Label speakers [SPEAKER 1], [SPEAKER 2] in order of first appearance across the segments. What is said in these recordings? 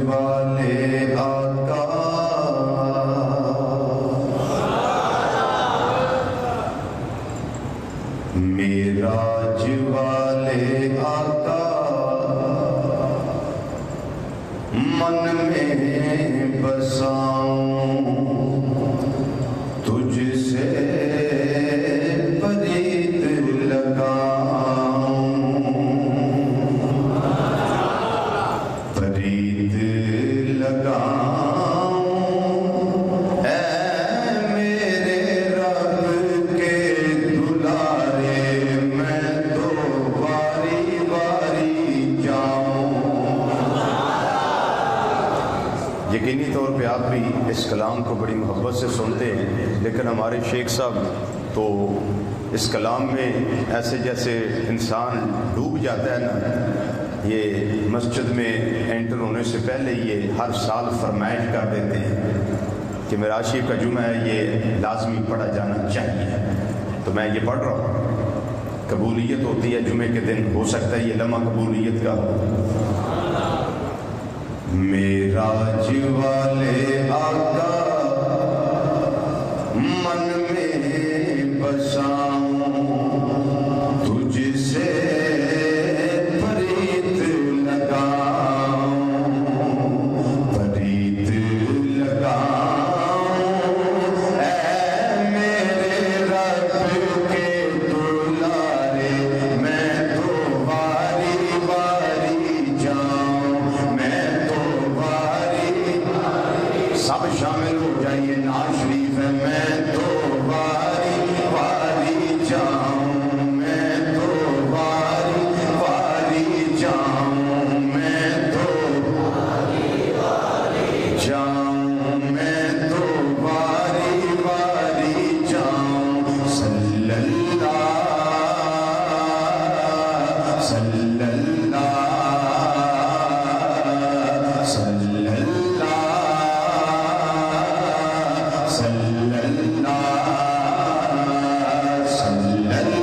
[SPEAKER 1] والے آقا من میں بساؤں تجھ سے پرید لگاؤں پرید لگاؤں اے میرے رب کے دلارے میں تو باری باری جاؤں۔ یقینی طور پہ آپ بھی اس کلام کو بڑی محبت سے سنتے ہیں، لیکن ہمارے شیخ صاحب تو اس کلام میں ایسے جیسے انسان ڈوب جاتا ہے نا، یہ مسجد میں انٹر ہونے سے پہلے یہ ہر سال فرمائش کر دیتے ہیں کہ معراج شریف کا جمعہ ہے، یہ لازمی پڑھا جانا چاہیے۔ تو میں یہ پڑھ رہا ہوں، قبولیت ہوتی ہے جمعے کے دن، ہو سکتا ہے یہ لمحہ قبولیت کا ہو۔ معراج والے آقا من میں بساؤں تجھ سے پرید لگاؤں پرید لگاؤں اے میرے رب کے دلارے میں تو باری باری جاؤں میں تو باری سب شامل ہو جائیے، نعت شریف ہے میں تو باری باری جاؤں میں تو باری باری جاؤں میں تو باری باری جاؤں میں تو باری باری جاؤں۔ صلی اللہ صلی اللہ صلی اللہ صلی اللہ صلی اللہ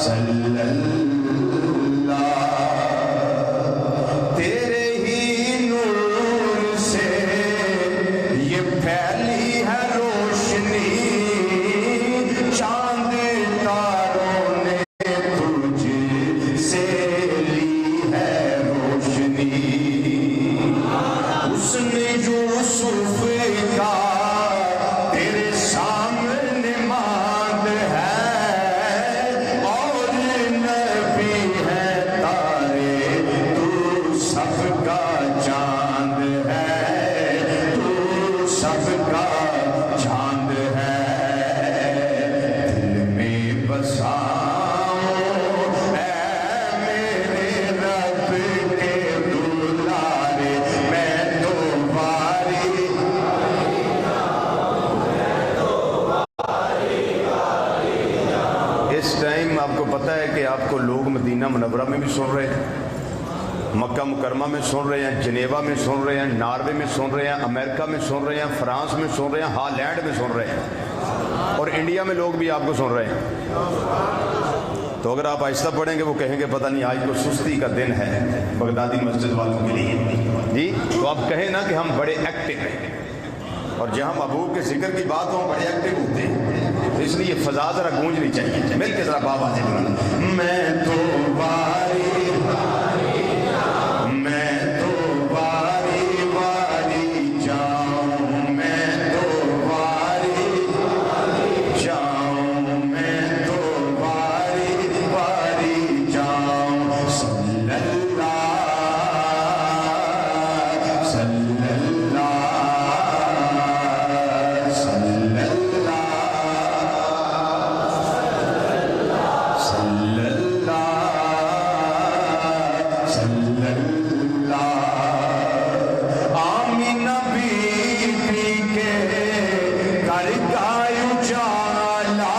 [SPEAKER 1] صلی اللہ۔ تیرے ہی نور سے یہ پھیلی ہے روشنی، چاند تاروں نے تجھ سے لی ہے روشنی۔ اس نے یوسف کا تیرے سامنے ماند ہے، اور نبی ہے تارے تو سب کا چاند ہے، تو سب کا چاند ہے۔ دل میں بساؤں اے میرے رب کے دلارے میں تو باری اس ٹائم آپ کو پتہ ہے کہ آپ کو لوگ مدینہ منورہ میں بھی سن رہے ہیں، مکہ مکرمہ میں سن رہے ہیں، جنیوا میں سن رہے ہیں، ناروے میں سن رہے ہیں، امریکہ میں سن رہے ہیں، فرانس میں سن رہے ہیں، ہالینڈ میں سن رہے ہیں، اور انڈیا میں لوگ بھی آپ کو سن رہے ہیں۔ تو اگر آپ آہستہ پڑھیں گے وہ کہیں گے پتہ نہیں آج تو سستی کا دن ہے بغدادی مسجد والوں کے لیے جی، تو آپ کہیں نا کہ ہم بڑے ایکٹیو ہیں، اور جہاں محبوب کے ذکر کی بات ہو بڑے ایکٹیو ہوتے ہیں، اس لیے فضا ذرا گونجنی چاہیے۔ مل کے ذرا بابا جی میں تو باری میں تو باری باری جاؤں میں تو باری جاؤں میں تو باری باری جاؤں۔ صلی اللہ صلی اللہ صلی اللہ صلی اللہ صلی اللہ۔ آمینہ بی بی کے گھر کا اجالا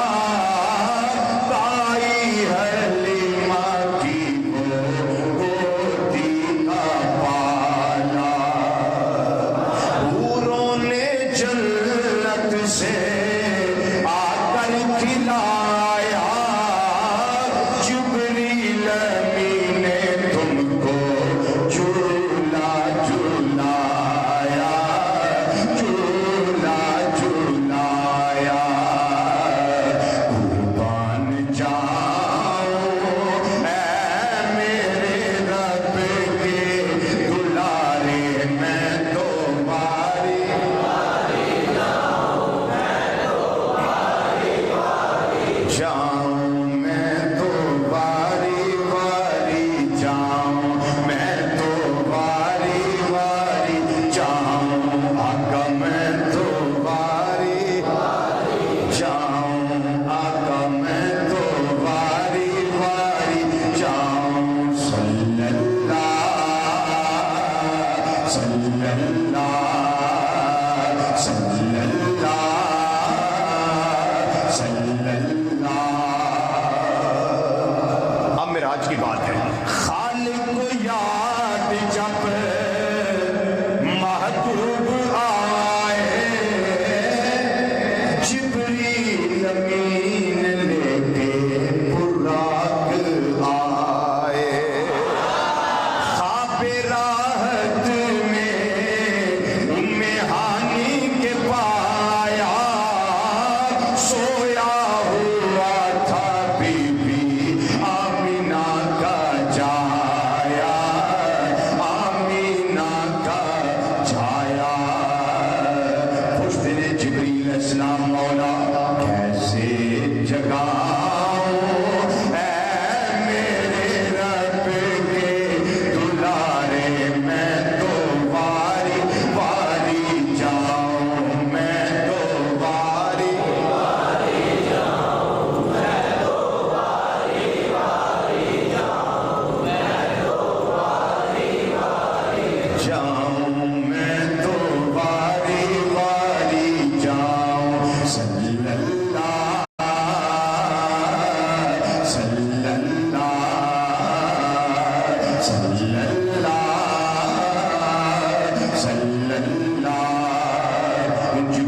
[SPEAKER 1] پائی حلیمہ کی وہ گودی کا پالا، حوروں نے جنت سے آ کر کھلایا، جبریل امین نے تم کو جھولا جھولایا جھولا جھولایا۔ قربان جاؤں اے میرے رب کے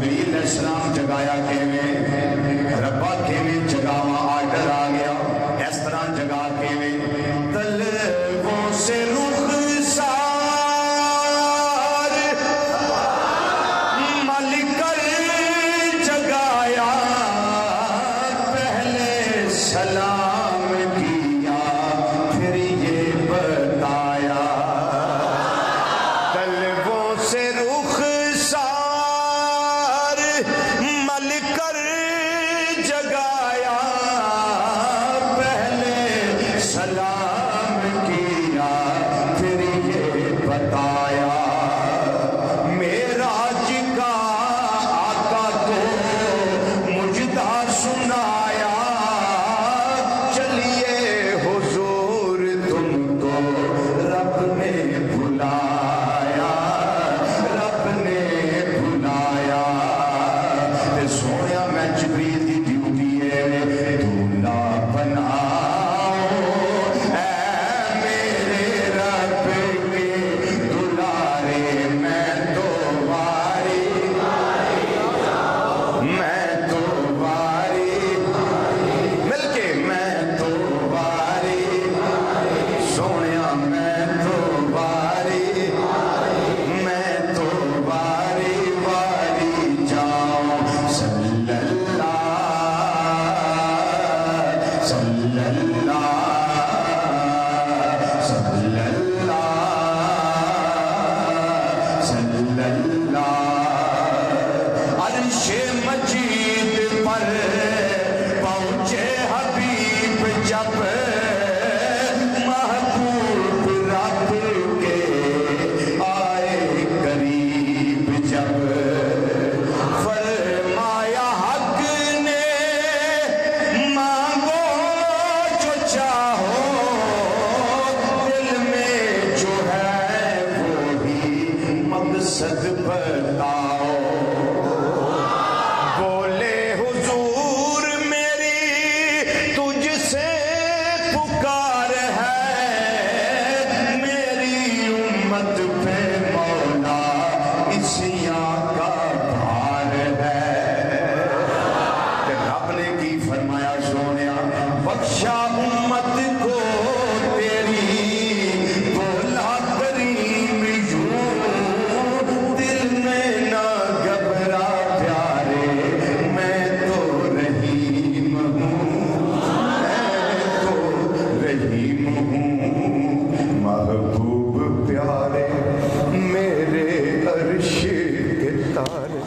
[SPEAKER 1] جبریل علیہ السلام جگایا کیویں ربا کیویں جگاواں آرڈر آ گیا اس طرح جگا کیویں طلبوں سے رخسار مل کر جگایا پہلے سلام کیا پھر یہ بتایا طلبوں سے رخسار مل کر جگایا پہلے سلام کیا پھر یہ بتایا معراج کا آقا کو مجدہ سنایا چلیے حضور تم کو رب نے بلایا رب نے بلایا تے سویا میں جبریل دی ڈیوٹی ہے دولہا بناؤ اے میرے رب کے دلارے میں تو واری مل کے میں تو واری سونیا میں تو واری واری جاؤں صلی اللہ صلی اللہ صلی اللہ صلی اللہ عرش مجید پر پہنچے حبیب جب محبوب رب کے آئے قریب جب فرمایا حق نے مانگو جو چاہو دل میں جو ہے وہی مقصد بتاؤ بولے حضور میری تجھ سے پکار ہے میری امت پہ مولا عصیاں کا بھار ہے کہ رب نے کی فرمایا سونیا بخشا امت کو تیری بولا کریم یوں دل میں نہ گھبرا پیارے میں تو رحیم ہوں محبوب پیارے میرے عرش کے تارے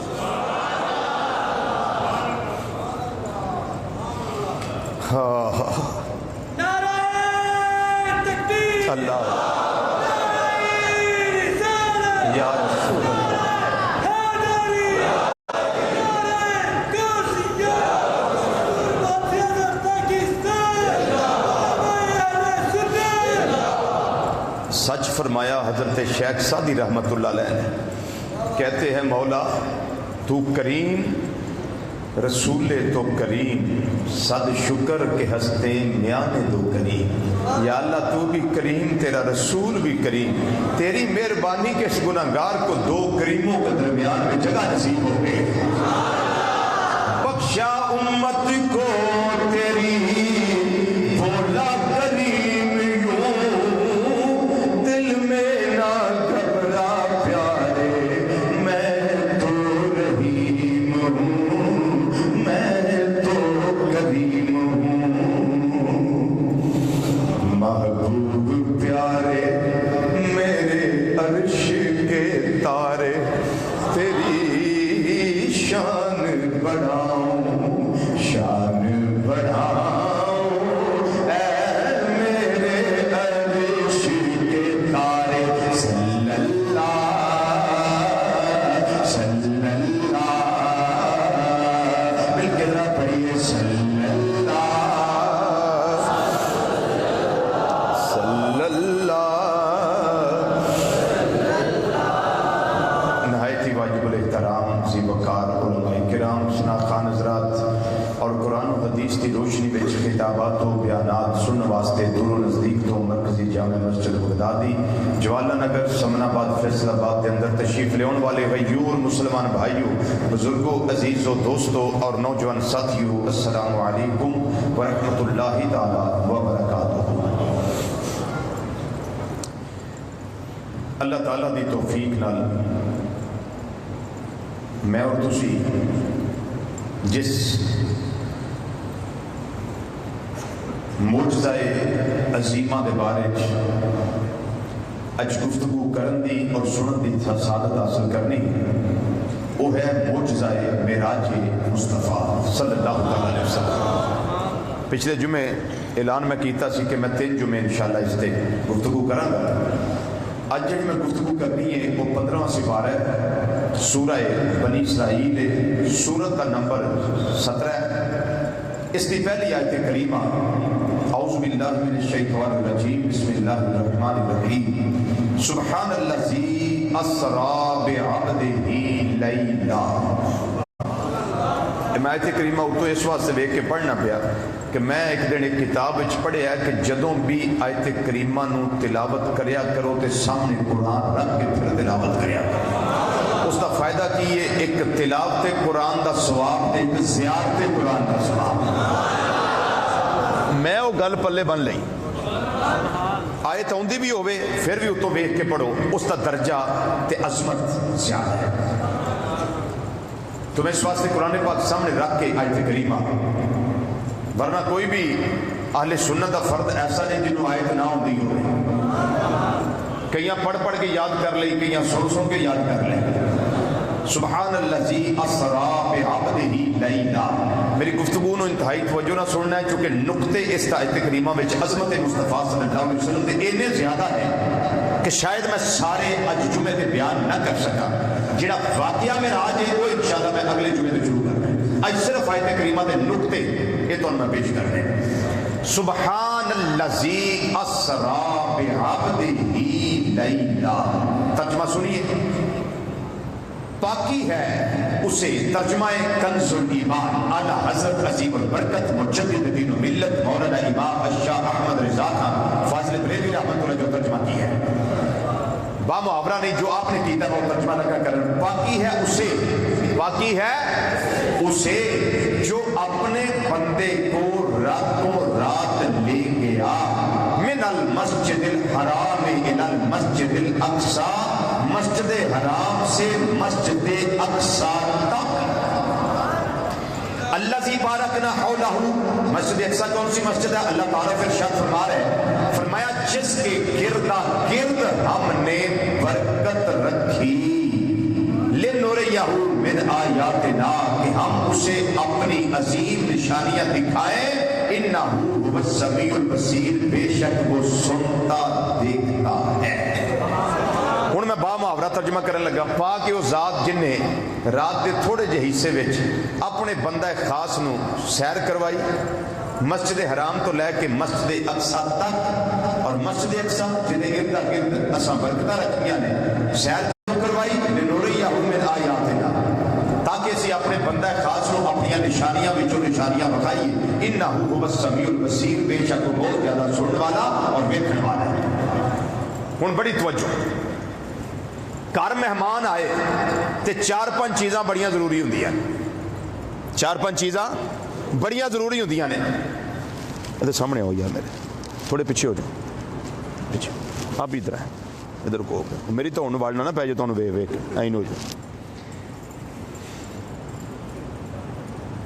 [SPEAKER 2] نعرہ تکبیر
[SPEAKER 1] اللہ
[SPEAKER 2] نعرہ رسالت
[SPEAKER 1] یا رسول اللہ
[SPEAKER 2] حیدری نعرہ غوثیہ وطن پاکستان اہل سنت
[SPEAKER 1] سچ فرمایا حضرت شیخ سعدی رحمت اللہ علیہ نے کہتے ہیں مولا تو کریم رسول تو کریم صد شکر کے ہستے میاں دو کریم یا اللہ تو بھی کریم تیرا رسول بھی کریم تیری مہربانی کے اس گناہگار کو دو کریموں کے درمیان میں جگہ نصیب ہو گئے بخشا امت کو تیری بولا کریم یوں دل میں نہ گھبرا پیارے میں تو رحیم ہوں میں تو کریم ہوں محبوب پیارے میرے عرش کے تارے تیری شان بڑھاؤں شان بڑھاؤں اے میرے عرش کے تارے صلی اللہ صلی اللہ مل کے ذرا پڑھیے صلی اللہ صلی اللہ نہایت ہی واجب الاحترام ذی وقار علماء کرام شناخان حضرات اور قرآن و حدیث کی روشنی میں کتابات و بیانات سننے واسطے دور و نزدیک تو مرکز مرکزی جامع مسجد بغدادی جوالا نگر سمناباد فیصل آباد کے اندر تشریف لے والے غیور مسلمان بھائیوں، بزرگوں، عزیزوں، دوستوں اور نوجوان ساتھیوں، السلام علیکم ورحمۃ اللہ تعالی وبرکاتہ۔ اللہ تعالیٰ دی توفیق نال میں اور تسی جس معجزہ عظیمہ دے بارے اج گفتگو کرن دی اور سنن دی سعادت حاصل کرنی وہ ہے معجزہ معراج مصطفیٰ صلی اللہ علیہ وسلم۔ پچھلے جمعے اعلان میں کیتا سی کہ میں 3 جمعے انشاءاللہ اس تے گفتگو کراں گا۔ اج جی میں گفتگو کرنی ہے وہ 15واں سپارہ ہے، سورہ بنی اسرائیل ہے، سورت کا نمبر 17 ہے۔ اس کی پہلی آیت کریمہ اعوذ باللہ من الشیطان الرجیم بسم اللہ الرحمن الرحیم سبحان الذی اسری بعبدہ لیلا۔ آیت کریمہ اتو اس واسطے ویکھ کے پڑھنا پیا کہ میں ایک دن ایک کتاب وچ پڑھیا کہ جدوں بھی آیت کریمہ نو تلاوت کریا کرو تے سامنے قرآن رکھ کے پھر تلاوت کریا کرو۔ اس کا فائدہ کی ہے، ایک تلاوت قرآن دا ثواب تے ایک زیارت قرآن دا ثواب۔ میں وہ گل پلے بن لئی، آیت آوندی بھی ہوے پھر بھی اتوں ویکھ کے پڑھو، اس کا درجہ تے عظمت زیادہ ہے۔ تو میں اس واسطے قرآن پاک سامنے رکھ کے آیت کریمہ، ورنہ کوئی بھی اہل سنت کا فرد ایسا نہیں جنہوں آیت نہ ہوندی ہو، کئیاں پڑھ پڑھ کے یاد کر لئی، کئیاں سن سن کے یاد کر لئی۔ سبحان الذی اسری بعبدہ لیلا۔ میری گفتگو نو انتہائی توجہ نہ سننا ہے کیونکہ نقطے اس آیت کریمہ وچ عظمت مصطفیٰ صلی اللہ علیہ وسلم دے اتنے زیادہ ہے کہ شاید میں سارے اج جمعے تے بیان نہ کر سکا۔ جڑا واقعہ معراج ہے وہ انشاءاللہ میں اگلے جمعے تے شروع کرنا ہے۔ اج صرف آیت کریمہ دے نقطے یہ تو میں پیش کر رہے ہیں۔ سبحان الذی اسری بعبدہ لیلا، ترجمہ سنیے، پاکی ہے اسے، ترجمہ کنز الایمان اعلیٰ حضرت عظیم البرکت مجدد دین و ملت مولانا امام الشاہ احمد رضا خان فاضل بریلوی رحمۃ اللہ جو ترجمہ کی ہے، با محاورہ نہیں جو آپ نے کیتا وہ ترجمہ لگا کر، پاکی ہے اسے، پاکی ہے اسے جو اپنے بندے کو راتوں رات لے گیا من المسجد الحرام الی المسجد الاقصی، مسجد حرام سے مسجد اقصی تک۔ الذی بارکنا حولہ، مسجد اقصی کون سی مسجد ہے؟ اللہ تعالیٰ پھر ارشاد فرما رہے ہیں، فرمایا جس کے گردا گرد ہم نے برکت رکھی، لنریہ من آیاتنا، کہ ہم اسے اپنی عظیم نشانیاں دکھائیں، انہ هو السمیع البصیر، بے شک وہ سنتا دیکھتا ہے۔ ہن میں با محاورہ ترجمہ کرنے لگا، پاک وہ ذات جن نے رات دے تھوڑے جہے حصے وچ اپنے بندہ خاص نو سیر کروائی، مسجد حرام تو لے کے مسجد اقصی تک، اور مسجد اقصی جنہیں اردا گرد اساں برکتاں رکھیاں نے، سیر کروائی، لنریہ من آیاتنا، تاکہ اسی اپنے بندہ خاص نو اپنی نشانیاں وچوں نشانیاں بکھائیے، انہ هو السمیع البصیر، بے شک وہ بہت زیادہ سننے والا اور ویکھن والا ہے۔ ہن بڑی توجہ، گھر مہمان آئے تے 4-5 چیزاں بڑیاں ضروری ہوندیاں، 4-5 چیزاں بڑیاں ضروری ہوندیاں نے۔ ادھر سامنے آؤ یار، میرے تھوڑے پیچھے ہو جاؤ، پیچھے آپ ادھر ہیں، ادھر کو میری تو ہوں وڑنا نہ پی جائے، تمہیں ویکھ ویکھ این ہو جائے۔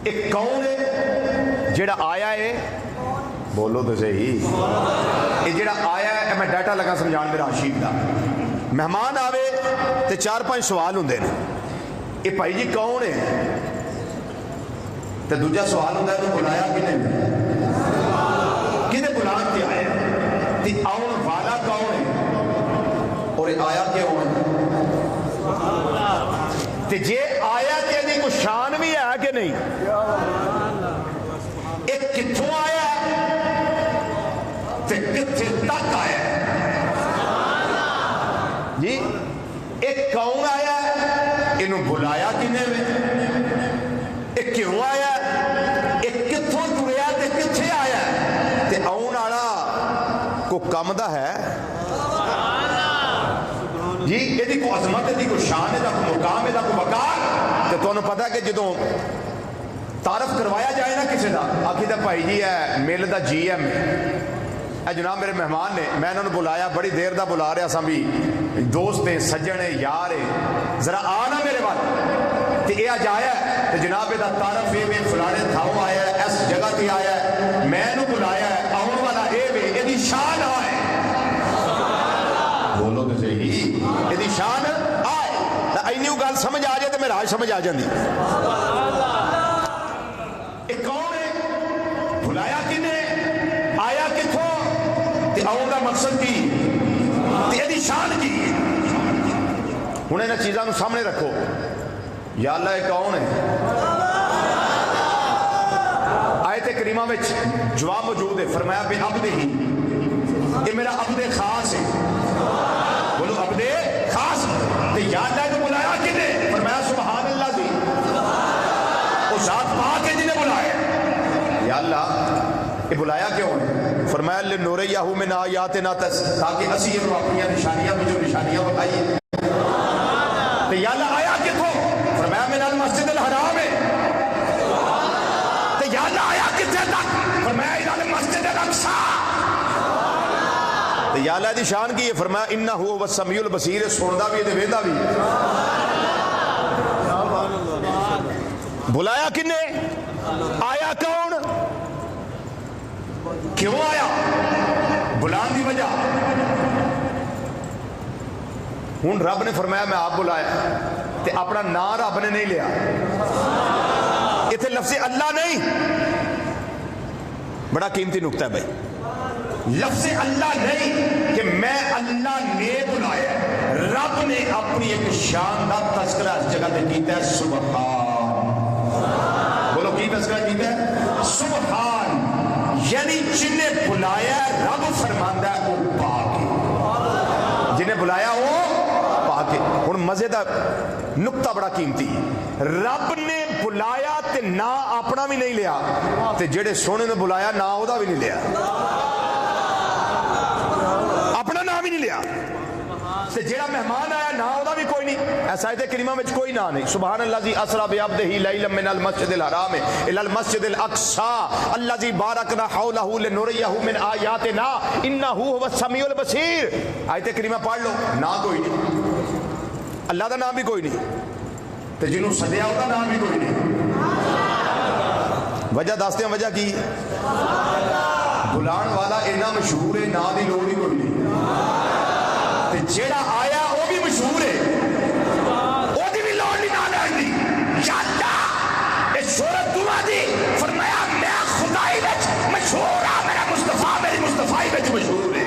[SPEAKER 1] ایک کون ہے جڑا آیا ہے؟ بولو تو صحیح، یہ جڑا آیا ہے میں ڈاٹا لگا سمجھان میرا عاشق دا، مہمان آوے تے 4-5 سوال ہوندے نے، یہ بھائی جی کون ہے؟ تے دوجا سوال ہوندا ہے تو بلایا کنے، کنے بلان تے آیا، تے آن والا کون ہے اور آیا کیوں ہے؟ تے جے آیا تے دی کوئی شان بھی ہے کہ نہیں؟ ایک کتھوں آیا تے کتھے تک آیا جی؟ ایک کون آیا ہے، انہوں بلایا کنے میں، ایک کیوں آیا ہے، ایک کتھوں تریا تے کتھے آیا ہے، تے آن آڑا کو ਕੰਮ ਦਾ ਹੈ ਜੀ, ਇਹਦੀ ਕੋਈ ਅਜ਼ਮਤ, ਇਹਦੀ ਕੋਈ ਸ਼ਾਨ, ਇਹਦਾ ਕੋਈ ਮੁਕਾਮ, ਇਹਦਾ ਕੋਈ ਵਕਾਰ। ਤੇ ਤੁਹਾਨੂੰ ਪਤਾ ਕਿ ਜਦੋਂ ਤਾਰਫ ਕਰਵਾਇਆ ਜਾਏ ਨਾ ਕਿਸੇ ਦਾ, ਆਖੀ ਦਾ ਭਾਈ ਜੀ ਹੈ ਮਿਲ ਦਾ GM ਇਹ ਜਨਾਬ ਮੇਰੇ ਮਹਿਮਾਨ ਨੇ, ਮੈਂ ਇਹਨਾਂ ਨੂੰ ਬੁਲਾਇਆ, ਬੜੀ ਦੇਰ ਦਾ ਬੁਲਾ ਰਿਹਾ ਸਾਂ ਵੀ ਦੋਸਤ ਹੈ, ਸੱਜਣ ਹੈ, ਯਾਰ ਹੈ, ਜ਼ਰਾ ਆ ਨਾ ਮੇਰੇ ਵੱਲ। ਤੇ ਇਹ ਅੱਜ ਆਇਆ ਤੇ ਜਨਾਬ ਇਹਦਾ ਤਾਰਫ ਇਹ ਵੇ ਫਲਾਣੇ ਥਾਂ ਆਇਆ, ਇਸ ਜਗ੍ਹਾ ਤੇ ਆਇਆ, ਮੈਂ ਇਹਨੂੰ ਬੁਲਾਇਆ, ਆਉਣ ਵਾਲਾ ਇਹ ਵੇ, ਇਹਦੀ ਸ਼ਾਨ ਆਏ। ਬੋਲੋ ਤੇ ਸਹੀ, ਇਹਦੀ ਸ਼ਾਨ ਆਏ। ਤਾਂ ਇੰਨੀ ਗੱਲ ਸਮਝ ਆ ਜਾਏ ਤੇ ਮੇਰਾ ਰਾਜ ਸਮਝ ਆ ਜਾਂਦੀ। ਇਹ ਕੌਣ ਹੈ, ਬੁਲਾਇਆ ਕਿਨੇ, ਆਇਆ ਕਿੱਥੋਂ, ਤੇ ਆਉਣ ਦਾ ਮਕਸਦ ਕੀ, ਤੇ ਇਹਦੀ ਸ਼ਾਨ ਕੀ। ਹੁਣ ਇਹਨਾਂ ਚੀਜ਼ਾਂ ਨੂੰ ਸਾਹਮਣੇ ਰੱਖੋ। یا اللہ یہ کون ہے؟ آیت کریمہ میں جواب موجود ہے، فرمایا بے عبد ہی، یہ میرا عبد خاص ہے، بولو عبد خاص۔ تو یا اللہ کو بلایا کنے، فرمایا سبحان اللہ دی، وہ ذات پاک ہے جنہیں بلایا۔ یا اللہ یہ بلایا کیوں ہے؟ فرمایا لنوریہ من آیاتنا تاکہ اسی یہ اپنی نشانیاں میں جو نشانیاں بتائیے۔ تو یا اللہ آیا کتوں؟ فرمایا من المسجد الحرام ہے۔ تو یا اللہ آیا کتنے تک؟ فرمایا الى المسجد الاقصی۔ تو یا اللہ دی شان کی ہے، فرمایا انہ هو السمیع البصیر، سندا بھی ہے ویندا بھی۔ بلایا کنے، آیا کون، کیوں آیا، بلان دی وجہ۔ ہوں رب نے فرمایا میں آپ بلایا، تے اپنا نام رب نے نہیں لیا، اتنے لفظ اللہ نہیں، بڑا قیمتی نقطہ ہے بھائی، لفظ اللہ نہیں کہ میں اللہ نے بلایا، رب نے اپنی ایک شاندار تذکرہ اس جگہ پہ کیتا ہے، سبحان۔ بولو کی تذکرہ کیتا ہے؟ سبحان، یعنی جنہیں بلایا رب فرماندا ہے وہ پاک ہے، جنہیں بلایا وہ پاک ہے۔ ہن مزے دا نقطہ بڑا قیمتی، رب نے بلایا تے نا اپنا بھی نہیں لیا، تے جڑے سونے نے بلایا نا او دا بھی نہیں لیا، اپنا نام بھی نہیں لیا، تے جڑا مہمان آیا نا او دا بھی کوئی نہیں۔ ایسا آیت کریمہ میں کوئی نا نہیں۔ سبحان الذی اسری بعبدہ لیلا من المسجد الحرام الی المسجد الاقصی الذی بارکنا حولہ لنریہ من آیاتنا انہ هو السمیع البصیر۔ آیت کریمہ پڑھ لو، نا کوئی نہیں، اللہ دا نام بھی کوئی نہیں، تے جنہوں سدیا دا نام بھی کوئی نہیں۔ وجہ دستے ہیں وجہ کی، بلان والا اینا مشہور ہے، نا دی لوڑ ہی کوئی نہیں، تے جیڑا آیا وہ بھی مشہور ہے، وہ دی بھی لوڑ نہیں نہ لڑنی۔ یا اللہ اے شہرت دعا دی، فرمایا میں خدائی وچ مشہور ہاں، میرا مصطفیٰ میری مصطفیٰ وچ مشہور ہے۔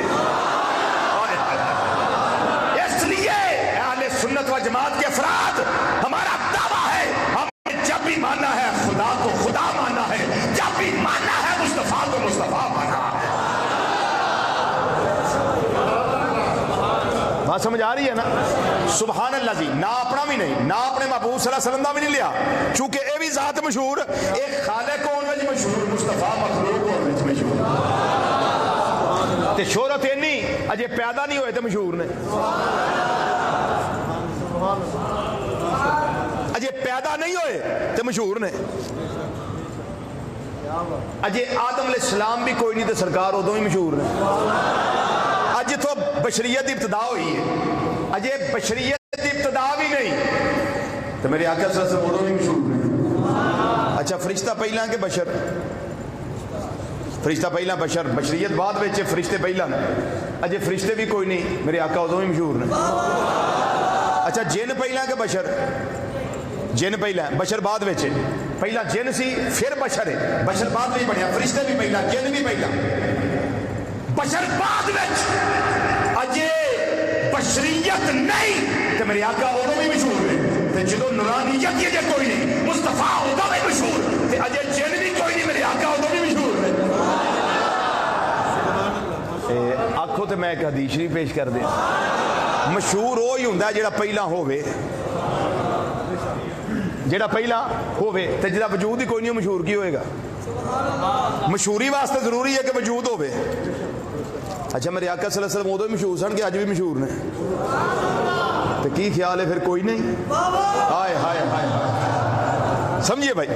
[SPEAKER 1] اس لیے اہل سنت و جماعت کے افراد ہمارا دعویٰ ہے، ہم نے جب بھی مانا ہے خدا کو خدا مانا ہے، جب بھی مانا ہے مصطفیٰ کو مصطفیٰ مانا ہے۔ بات سمجھ آ رہی ہے نا؟ سبحان اللہ جی، نہ اپنا بھی نہیں، نہ اپنے محبوب صلی اللہ علیہ وسلم دا بھی نہیں لیا، چونکہ اے بھی ذات مشہور، ایک خالق کون وچ مشہور، مصطفیٰ مخلوق کون وچ مشہور، تے شہرت اینی اجے پیدا نہیں ہوئے تے مشہور نے، اجے پیدا نہیں ہوئے تے مشہور نے۔ اجے آدم علیہ السلام بھی کوئی نہیں تے سرکار ادوں ہی مشہور نے۔ اج تو بشریت کی ابتدا ہوئی ہے، اجے بشریت کی ابتدا بھی نہیں تو میرے آقا صلی اللہ علیہ وسلم ادوں ہی مشہور نے۔ اچھا فرشتہ پہلا کہ بشر؟ فرشتہ پہلا بشر، بشریت بعد وچ، فرشتے پہلا نے۔ اجے فرشتے بھی کوئی نہیں، میرے آقا ادوں ہی مشہور نے۔ اچھا جن پہلا کہ بشر؟ جن پہلا، بشر بعد وچ، پہلا جن سی پھر بشر ہے، بشر بعد میں بنیا، فرشتے بھی پہلا، جن بھی پہلا، بشر بعد وچ۔ اجے بشریت نہیں تو میرے آقا ادوں بھی مشہور ہے، تے جدوں نورانیت یہ کوئی نہیں، مصطفیٰ ادوں بھی مشہور، تے اجے جن بھی کوئی نہیں، میرے آقا ادوں بھی مشہور ہے۔ آکھو تے میں ایک حدیث شریف پیش کر دیں، مشہور وہی ہوندا ہے جڑا پہلا ہووے، جڑا پہلا ہووے تے جڑا وجود ہی کوئی نہیں مشہور کی ہوئے گا۔ مشہوری واسطے ضروری ہے کہ وجود ہووے، اچھا میرے آقا صلی اللہ علیہ وسلم ادو مشہور سن کہ اج بھی مشہور نے تو کی خیال ہے پھر کوئی نہیں ہائے ہائے ہائے ہائے سمجھیے بھائی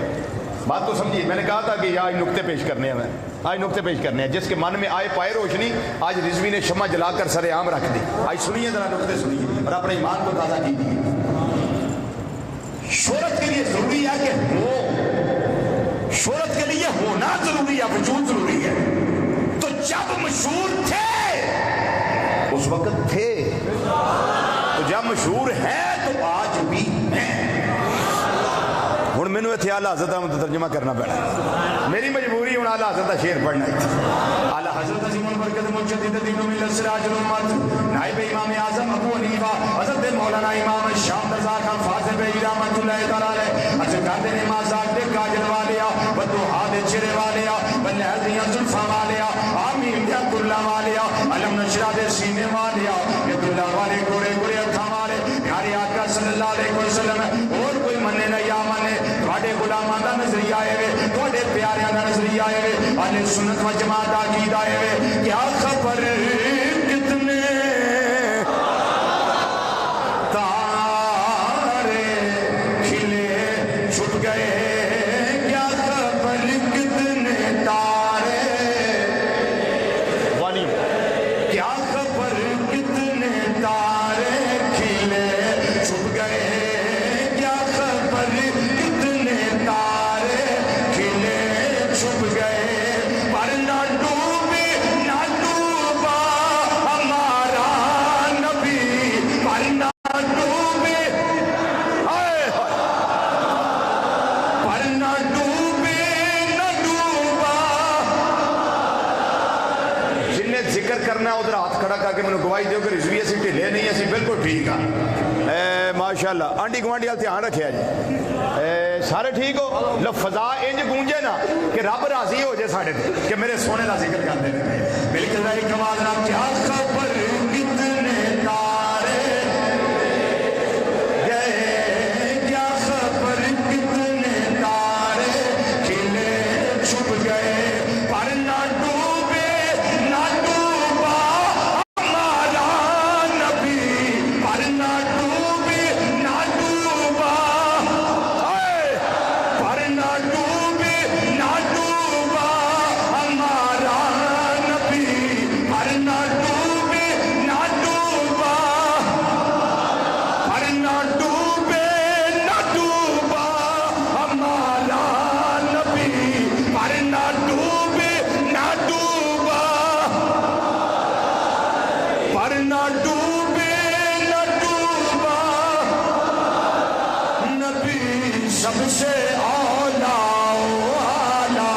[SPEAKER 1] بات تو سمجھیے میں نے کہا تھا کہ آج نقطے پیش کرنے ہیں آج نقطے پیش کرنے ہیں جس کے من میں آئے پائے روشنی آج رضوی نے شمع جلا کر سر عام رکھ دی آج سنیے ذرا نقطے سنیے اور اپنے ایمان کو تازہ کیجیے شہرت کے لیے ضروری ہے کہ ہو شہرت کے لیے ہونا ضروری ہے وجود ضروری ہے تو جب مشہور تھے اس وقت تھے تو جب مشہور ہے تو آج بھی ہیں ہوں مینو اتنے آلہ حضرت کا ترجمہ کرنا پڑا میری مجبوری ہوں آلہ حضرت کا شعر پڑھنا آلہ حضرت عظیم البرکت مجدد دین و ملت سراج الامت نائب امام اعظم ابو حنیفہ حضرت مولانا امام شام رضا خان فاضل بھائی رحمۃ اللہ تعالی علیہ اذکار نمازات دے کاجل والیا بدوحا دے چہرے والیا بلہزیاں زلفاں والیا آمین دیا کلا والیا علم نشرہ دے سینے والیا یہ اللہ والے گورے گورے اکھاں والے پیارے آقا صلی اللہ علیہ وسلم اور کوئی منے نہ یا منے تھوڑے غلاماں دا نظریہ آئے وے تھوڑے پیاریاں دا نظریہ آئے وے اہل سنت و جماعت دا عقیدہ آئے وے کیا خبر کتنے تارے کھلے چھٹ گئے کیا خبر کتنے تارے وانی کیا خبر کتنے تارے کھلے چھٹ گئے کیا خبر کتنے تارے کھلے چھپ گئے پر نہ ڈوبے نہ ڈوبا ہمارا نبی پر نہ ڈوبے پر نہ ڈوبے نہ ڈوبا جن نے ذکر کرنا ہے ادھر ہاتھ کھڑا کر کے میں گواہی دیو کہ رضوی اسی ٹھلے نہیں اسی بالکل ٹھیک ہے ماشاءاللہ آنٹی گوانڈی وال دھیان رکھیا جی سارے ٹھیک ہو لو فضا انج گونجے نا کہ رب راضی ہو جائے ساڑھے دے کہ میرے سونے کا ذکر کرتے رہے بلکہ ذاہی کمال نام کیا خبر کتنے تارے گئے کیا خبر کتنے تارے کھلے چھپ گئے پر نہ ڈوبے نہ ڈوبا ہمارا نبی پر نہ ڈوبے نہ ڈوبا پر نہ ڈوبے نہ ڈوبا ہمارا نبی پر نہ ڈوبے نہ ڈوبا پر نہ ڈوبے نہ ڈوبا ہمارا نبی پر نہ ڈوبے نہ ڈوبا پر نہ ڈوبے نہ ڈوبا نبی سب سے اولا والا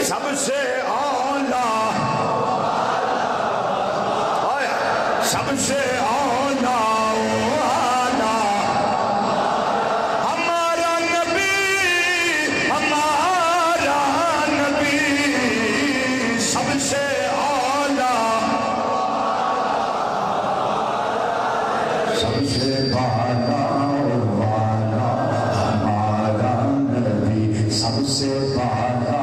[SPEAKER 1] سب سے اولا سب سے اولا والا ہمارا نبی سب سے اولا سب سے بالا والا ہمارا نبی سب سے بالا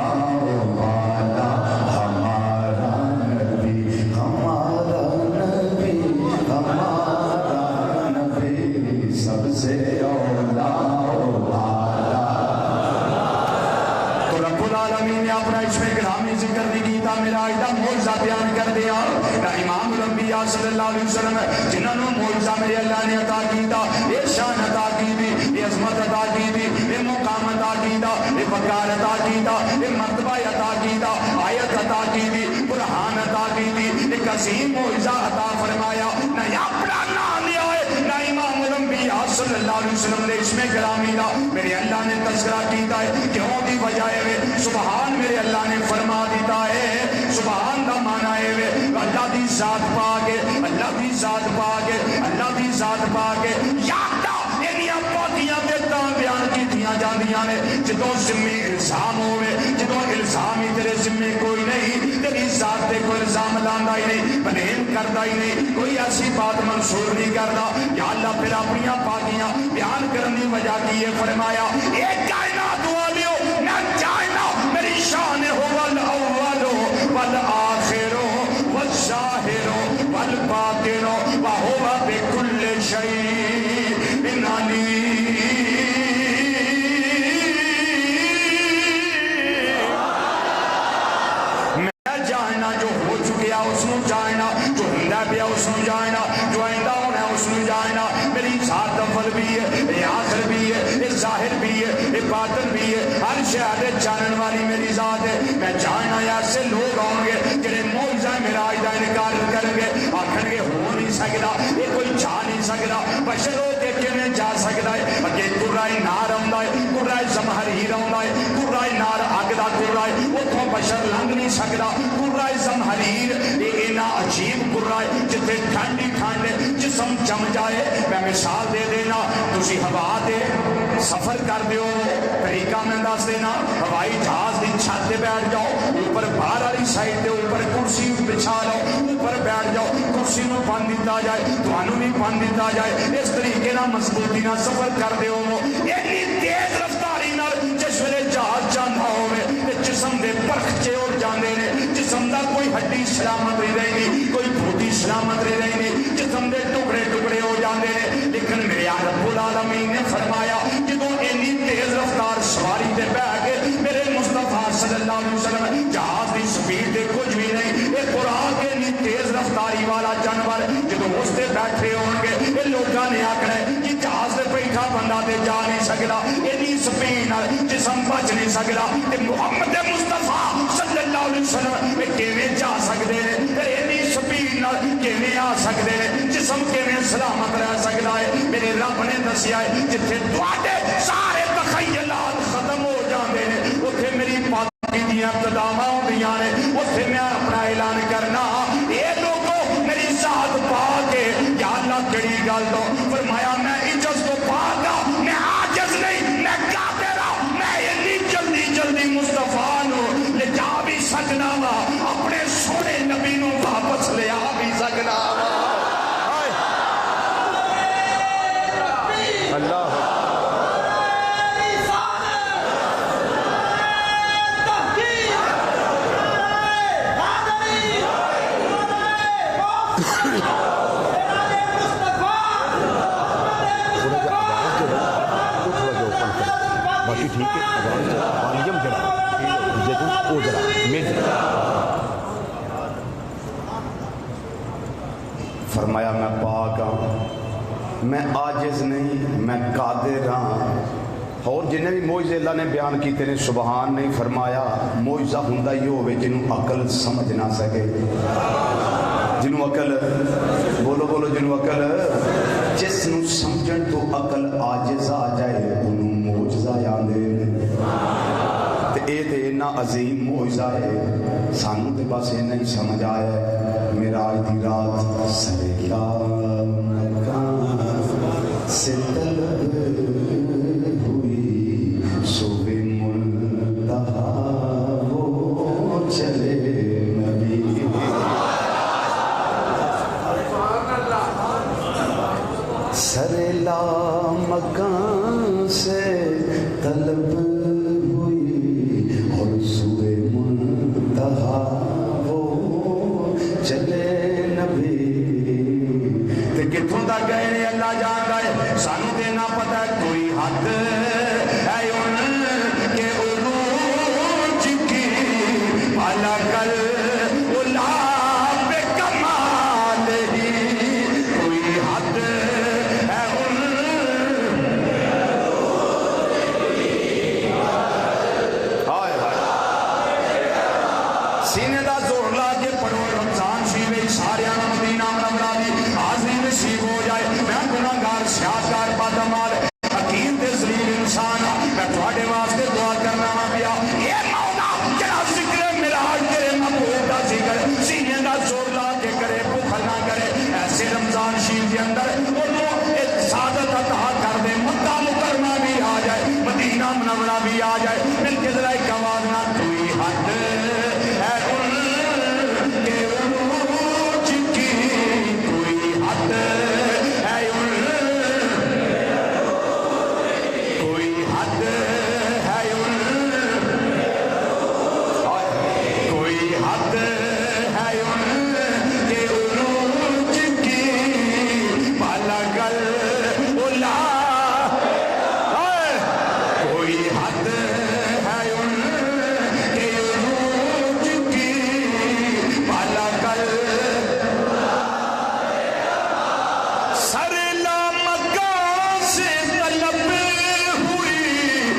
[SPEAKER 1] والا ہمارا نبی ہمارا نبی ہمارا نبی سب سے اولا والا تو رب العالمین نے اپنا اس میں گرامی ذکر نہیں کیتا میرا ایڈا موجزہ بیان کر دیا نہ امام الانبیاء صلی اللہ علیہ وسلم جنہوں نے موجزہ میرے اللہ نے عطا کیتا یہ شان عطا کی دی یہ عظمت عطا کی دی یہ مقام عطا کیتا یہ وقار عطا کیتا یہ مرتبہ عطا کیتا آیت عطا کی دی برہان عطا کی دی ایک عظیم موجزہ عطا فرمایا نہ اپنا نام لیا ہے نہ امام الانبیاء صلی اللہ علیہ وسلم نے اس میں گرامی دا میرے اللہ نے تذکرہ کیتا ہے کیوں دی وجہ ہے سبحان میرے اللہ نے فرما دیتا ہے سبحان دا معنی ہے اللہ دی ذات پاکے اللہ دی ذات پاکے اللہ دی ذات پاکے یاد انیاں پاکیاں دے تاں بیان کیتیاں جاندیاں نے جدوں ذمہ الزام ہوئے جدوں الزام ہی تیرے ذمہ کوئی نہیں تیری ذات تے کوئی الزام لاندا ہی نہیں بلیم کردا ہی نہیں کوئی ایسی بات منصور نہیں کردا یا اللہ پھر اپنیاں پاکیاں بیان کرنے وجہ کی ہے فرمایا ایک کائنات والیو نہ جائنا میری شان ہو الاولو
[SPEAKER 3] میں جاننا ایسے لوگ آؤ گے جڑے موجزہ میراج دا انکار کریں گے آکھن گے ہو نہیں سکتا یہ کوئی جا نہیں سکتا بشر ہو کے کیویں جا سکتا ہے اگے قرائے نار آਉਂਦਾ ہے قرائے زمہریر آਉਂਦਾ ہے قرائے نار اگ دا قرائے اتوں بشر لنگ نہیں سکتا قرائے زمہریر یہ اینا عجیب قرائے جتنے ٹھنڈی ٹھنڈ جسم جم جائے میں مثال دے دینا تسی ہوا دے سفر کر دیو طریقہ میں دس دینا ہوائی جہاز کی چھت پہ بیٹھ جاؤ اوپر باہر والی سائڈ دے اوپر کرسی بچھا لو اوپر بیٹھ جاؤ کرسی نو بن دیتا جائے تمہوں بھی بن دیتا جائے اس طریقے نہ مضبوطی نہ سفر کر دیو ایڈی تیز رفتاری نال جس ویلے جہاز جانا ہوے جسم دے پرخچے اڑ جاندے نے جسم دا کوئی ہڈی سلامت نہیں رہی کوئی بوٹی سلامت نہیں رہی جسم دے ٹکڑے ٹکڑے ہو جاندے نے لیکن میرے رب العالمین نے فرمایا جدوں اینی تیز رفتار سواری تے بیٹھ کے میرے مصطفیٰ صلی اللہ علیہ وسلم جہاز دی سپیڈ تے کچھ بھی نہیں یہ قرآن کے اینی تیز رفتاری والا جانور جدوں اس تے بیٹھے ہون گے یہ لوگاں نے آکھنا ہے کہ جہاز تے بیٹھا بندہ تے جا نہیں سکدا اینی سپیڈ نال جسم بچ نہیں سکدا تے محمد مصطفیٰ صلی اللہ علیہ وسلم یہ کیویں جا سکدے نے اینی سپیڈ نال کیویں آ سکدے نے جسم کیویں سلامت رہ سکدا ہے میرے رب نے دسیا ہے جتھے تواڈے سارے تخیلات ختم ہو جاندے نے اوتھے میری پاکی دیاں ابتداواں ہوندیاں نے اوتھے میں اپنا اعلان کرنا اے لوگوں میری ذات پا کے یا اللہ کیڑی گل تو فرمایا میں عجز تو پاک ہاں میں عاجز نہیں میں قادر ہاں میں اتنی جلدی جلدی مصطفیٰ نو لے جا بھی سکنا وا اپنے سونے نبی نو واپس لے آ بھی سکنا وا
[SPEAKER 1] اللہ
[SPEAKER 4] باقی ٹھیک ہے والیم جڑا وہ جڑا مین
[SPEAKER 1] فرمایا میں پاک ہاں میں عاجز نہیں میں قادر ہاں اور جنہیں بھی معجزے اللہ نے بیان کیتے نے سبحان نہیں فرمایا معجزہ ہوندا ہی ہوے جنوں عقل سمجھ نہ سکے جنوں عقل بولو بولو جنوں عقل جس نو سمجھن تو عقل عاجز آ جائے انہوں معجزہ آندے نے تے اے تے اتنا عظیم معجزہ ہے سانوں تے بس اتنا ہی سمجھ آیا ہے معراج دی رات سریلا مکان سے طلب ہوئی صبح منتہا وہ چلے نبی سریلا مکان سے طلب ہوئی اور صبح منتہا وہ چلے نبی
[SPEAKER 3] تے کتھوں تک گئے نے اللہ جاندا ہے سانوں تے نہ پتہ ہے کوئی حد ہے ان کے عروج کی بھلا کل الا بے کمال ہی کوئی حد ہے ان
[SPEAKER 1] ہائے ہائے
[SPEAKER 3] سینے دا زور لا کے پڑھو رمضان شریف سارے مدینہ منورہ دی حاضری نصیب ہو جائے میں گناہگار سیاستدار بدعمال حکیم تے ذلیل انسان میں تواڈے واسطے دعا کرنا وا پیا اے مولا جڑا ذکر معراج تیرے محبوب دا ذکر سینے دا زور لا کے کرے بخل نہ کرے ایسے رمضان شریف کے اندر انہوں ایک سعادت عطا کر دے مکہ مکرمہ بھی آ جائے مدینہ منورہ بھی آ جائے مل کے ذرا ایک آواز نہ کوئی حد ہے ان کے عروج کی کوئی حد ہے ان کوئی حد ہے ان کوئی حد ہے ان کے عروج کی بھلا گل الا کوئی حد ہے ان کے عروج کی بھلا گل سریلا مکان سے طلب ہوئی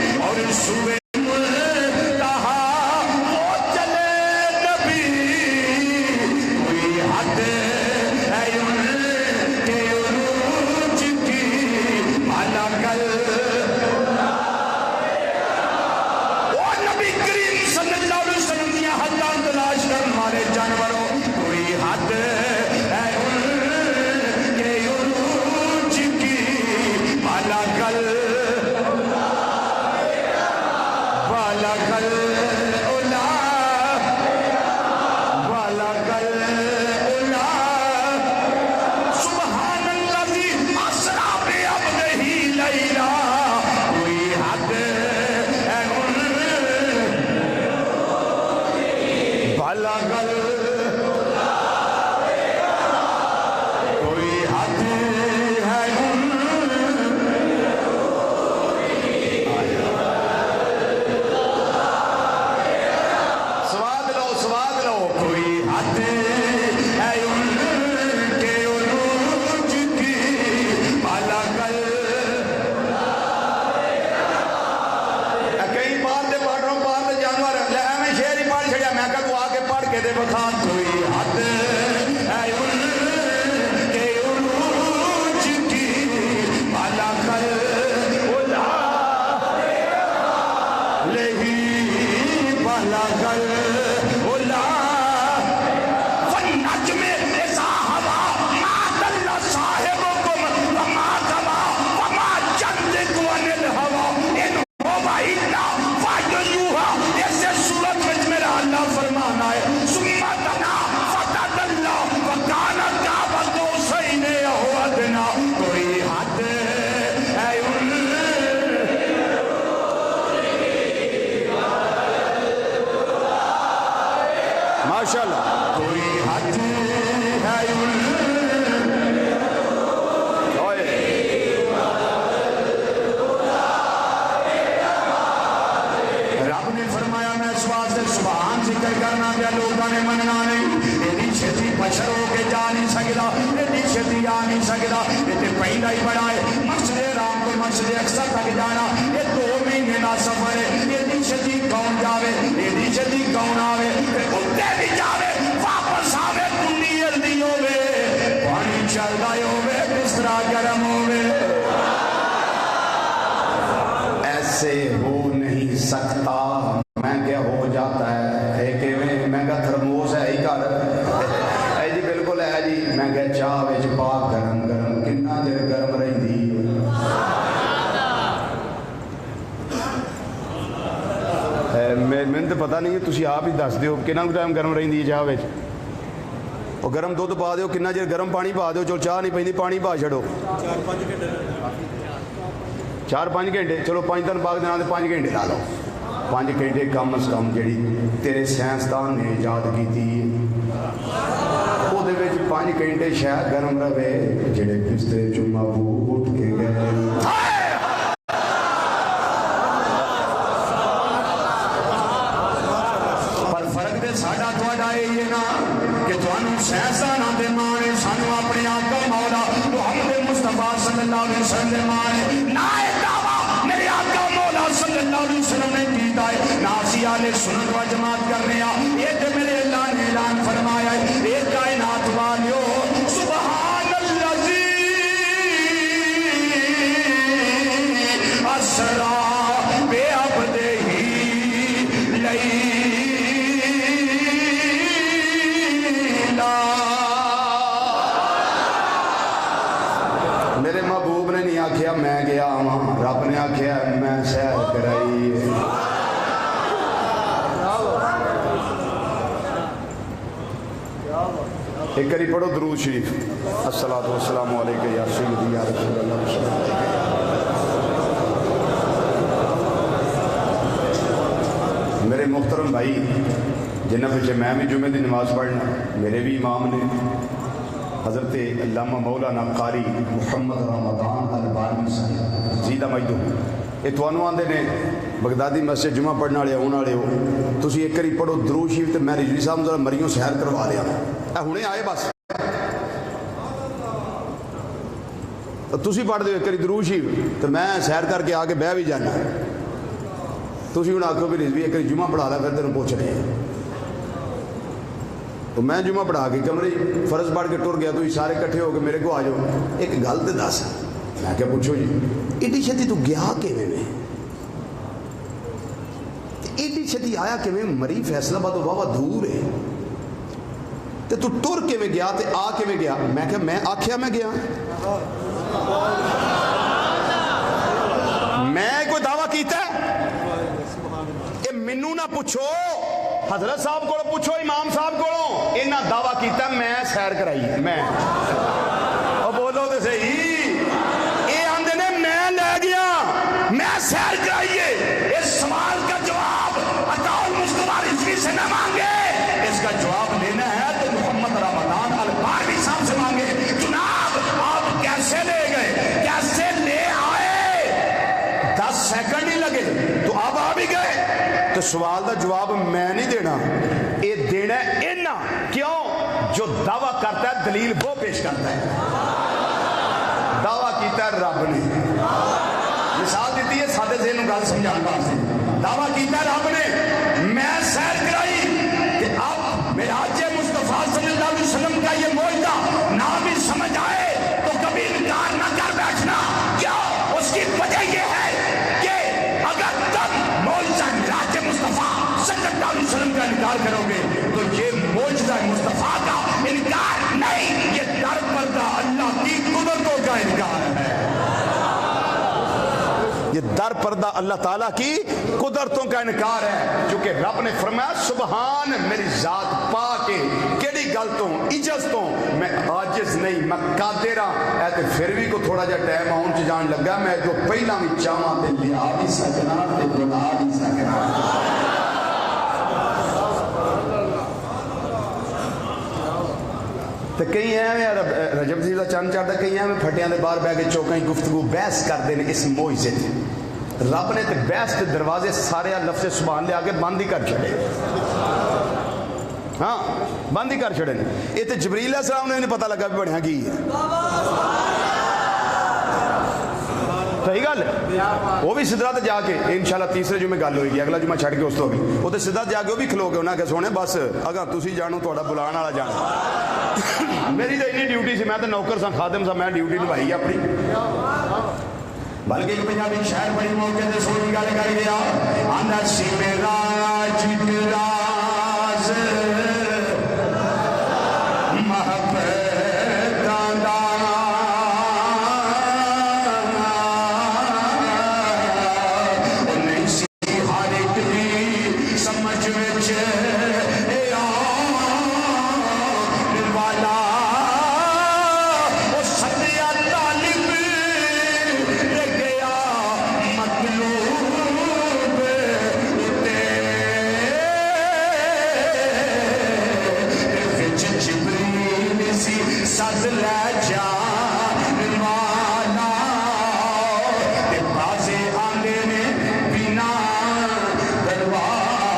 [SPEAKER 3] علیہ بلغ العلا والنجم اذا ہوا ما ضل صاحبکم وما غوی وما ينطق عن الهوى ان هو الا وحی یوحی. ایسے صورت میں میرا اللہ فرمانا ہے ثم دنا فتدلی وکان قاب قوسین او ادنی. کوئی حد ہے
[SPEAKER 1] ماشاءاللہ.
[SPEAKER 3] کوئی حد ہے رب نے فرمایا میں اس واسطے سبحان ذکر کرنا پیا لوگوں نے مننا نہیں. ایڈی چھتی بشر ہو کے جا نہیں سکتا, ایڈی چھتی آ نہیں سکتا. یہ پہلا ہی بڑا ہے مسجد حرام کو مسجد اقصی تک جانا یہ 2 مہینے کا سفر ہے. ایڈی چھتی کون جاوے, ایڈی چھتی کون آوے, اتنے بھی جاوے واپس آوے کنی جلدی ہوے پانی چلتا ہوے بسترا گرم ہوے.
[SPEAKER 1] ایسے ہو نہیں سکتا. میں کیا ہو جاتا ہے کہ میں کہا تھرموس ہے ہی گھر ہے جی, بالکل ہے جی. میں کہا چاہ وچ پا گرم گرم کنا چر گرم رہندی. ਮੈਨੂੰ ਤਾਂ ਪਤਾ ਨਹੀਂ, ਤੁਸੀਂ ਆਪ ਹੀ ਦੱਸ ਦਿਓ ਕਿੰਨਾ ਕੁ ਟਾਈਮ ਗਰਮ ਰਹਿੰਦੀ ਹੈ ਚਾਹ ਵਿੱਚ. ਉਹ ਗਰਮ ਦੁੱਧ ਪਾ ਦਿਓ, ਕਿੰਨਾ ਚਿਰ ਗਰਮ ਪਾਣੀ ਪਾ ਦਿਓ. ਚਲੋ ਚਾਹ ਨਹੀਂ ਪੈਂਦੀ ਪਾਣੀ ਪਾ ਛੱਡੋ. 4-5 ਘੰਟੇ ਚਲੋ 5 ਦਿਨ ਬਾਅਦ ਦੇ 5 ਘੰਟੇ ਲਾ ਲਓ. 5 ਘੰਟੇ ਕਮ ਅਜ਼ ਕਮ ਜਿਹੜੀ ਤੇਰੇ ਸਾਇੰਸਦਾਨ ਨੇ ਇਜਾਦ ਕੀਤੀ ਉਹਦੇ ਵਿੱਚ 5 ਘੰਟੇ ਸ਼ਾਇਦ ਗਰਮ ਰਵੇ. ਜਿਹੜੇ ਬਿਸਤਰੇ ਚੋਂ ਮਾਬੂ ਉੱਠ ਕੇ ਗਏ
[SPEAKER 3] ساڈا تہاڈا یہ نا کہ تانوں سائنسداناں دے مانے سانوں اپنے آقا مولا محمد مصطفیٰ صلی اللہ علیہ وسلم دے مانے نہ دعویٰ میرے آقا مولا صلی اللہ علیہ وسلم نے کیتا ہے نہ اسی اہل سنت و جماعت کر رہے ہیں. یہ تے میرے اللہ نے اعلان فرمایا ہے اے کائنات والیو سبحان الذی اسرا بعبدہ لیلا.
[SPEAKER 1] میرے محبوب نے نہیں آکھیا میں گیا ہاں, رب نے آکھیا میں سیر کرائی. ایک کری پڑھو درود شریف. الصلاۃ والسلام علیکہ یا سیدی یا رسول اللہ. میرے محترم بھائی جنہ پیچھے میں بھی جمعے دی نماز پڑھنا, میرے بھی امام نے حضرت علامہ مولانا قاری محمد رمضان البانی صاحب زیدہ مجدو. یہ تھانوں آندے نے بغدادی مسجد جمعہ پڑھنے والے آنے والے ہو, تسی ایک کری پڑھو درود شریف تے میں رضوی صاحب ذرا مریوں سیر کروا لیا. ہنے آئے بس تسی پڑھ دو ایک کری درود شریف تو میں سیر کر کے آ کے بہ بھی جانا. تسی ہوں آخو بھی رضوی ایک کری جمعہ پڑھا لیا پھر تینوں پوچھ رہے ہیں. تو میں جمعہ پڑھا کے کمرے فرض پڑھ کے ٹر گیا تو سارے کٹھے ہو کے میرے کو آ جاؤ ایک گل تو دس. میں کیا پوچھو جی ایڈی چھتی تو گیا کیویں میں, ایڈی چھتی آیا کیویں, مری فیصلہ آباد واہ دور ہے تے تو ٹر کیویں گیا تے آ کیویں گیا. میں کہا میں آکھیا میں گیا, میں کوئی دعویٰ کیتا ہے کہ مینوں نہ پوچھو, حضرت صاحب کو پوچھو, امام صاحب کو انہاں دعویٰ کیتا میں سیر کرائی. میں بولو تو صحیح. یہ آندے نے میں لے گیا میں سیر کرائیے. اس سوال کا جواب عطا المصطفیٰ رضوی سے نہ مانگے, اس کا جواب لینا ہے تو محمد رمضان البانی صاحب سے مانگے. جناب آپ کیسے لے گئے, کیسے لے آئے, 10 سیکنڈ ہی لگے تو آپ آ بھی گئے. تو سوال دا جواب میں نہیں دینا, یہ دینا ہے انہاں. کیوں؟ جو دعویٰ کرتا ہے دلیل وہ پیش کرتا ہے. دعویٰ کیتا ہے رب نے, مثال دیتی ہے سادے ذہن کو گل سمجھان واسطے. دعویٰ کیتا ہے رب نے میں سیر کرائی کہ اب معراج مصطفیٰ صلی اللہ علیہ وسلم کا یہ معجزہ نہ بھی سمجھ آئے تو کبھی انکار نہ کر بیٹھنا. کیا اس کی وجہ یہ ہے کہ اگر تم معجزہ در پردہ اللہ تعالیٰ کی قدرتوں کا انکار ہے، چونکہ رب نے فرمایا سبحان میری ذات پاک ہے، کیڑی گل تو عجز تو میں عاجز نہیں، میں قادر ہاں۔ اے تے پھر بھی کو تھوڑا جا ٹائم آن چ جان لگا، میں جو پہلا بھی چاہاں تے لیا بھی سکنا تے بنا بھی سکنا۔ تو کئی ہیں رجب جی کا چند چڑھتا، کئی ہیں پھٹیاں دے باہر بہ کے چوکاں گفتگو بحث کرتے ہیں اس موعظے تے۔ رب نے تے بحث کے دروازے سارے لفظ سبحان لے آ کے بند ہی کر چھڑے، ہاں بند ہی کر چھڑے۔ یہ تو جبریل علیہ السلام نے نہیں پتہ لگا بھی بڑھیا کی ہے، صحیح گل ہے۔ وہ بھی سدرا تے جا کے انشاءاللہ تیسرے جمعے گل ہوئے گی، اگلا جمعہ چھڑ کے اس تو اگلی وہ تو سدرا جا کے وہ بھی کھلو گے، انہیں کہ سونے بس اگر تسی جانو تھوڑا بلان والا جانا۔ میری تو اینی ڈیوٹی سی، میں تو نوکر سا خادم سا، میں ڈیوٹی نبھائی اپنی۔
[SPEAKER 3] بلکہ ایک پنجابی شاعر بڑی موقع تے سونی گل کر گیا، آندا سی میرا جگراز محبتاں دا نہیں سی ہر ایک دی سمجھ وچ والا وہ سدیا طالب گیا مطلوب وچ جبریل سی سد لے جا والا تے بازے آندے نے بنا دروازے